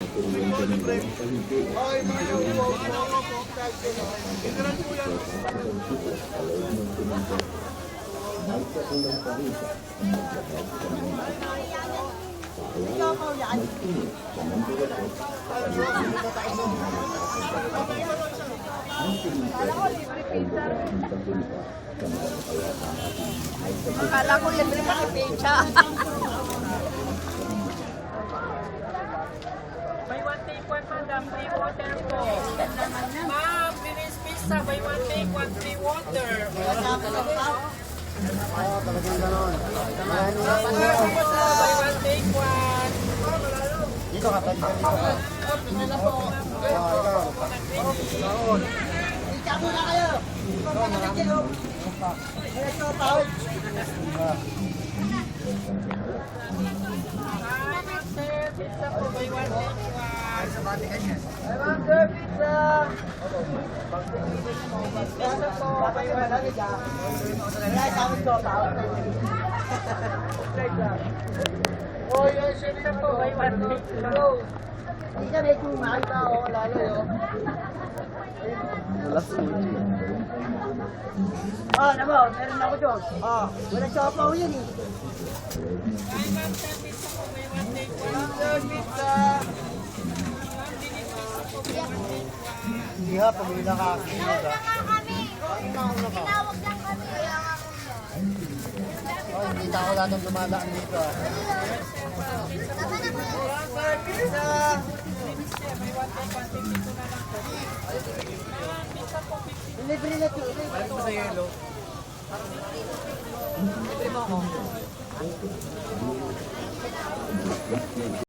Ay, mga Akala ko libre ka kay Pecha. Buy one take one, madam. Free water po. Ma'am, Venice Pizza. Buy one take one, free water. talagang ganon. Buy one take one. Dito ka, pwede ka dito ka. Ikaw. Ika muna kayo. Ma'am, sir, pizza po. Buy one take one. Pizza po. Buy one take Oy, siyempre po. buy one take one. Hindi ka medyo mahal ka, lalo yun. Namo, meron ako dyan. Walang siopaw yun eh. Ay, ma'am, sir, pizza po. Buy one take one. Pizza. Ma'am, Venice Pizza po. Buy one take one. Hindi ha, pamili na ka. Tinawag lang kami. Hindi ako lahat ng dumadaan dito. Pizza. Buy one take one. Tingin ko na lang po. Ma'am, pizza po. 50. Libre na ito. Balik mo sa yelo. Libre mo ako.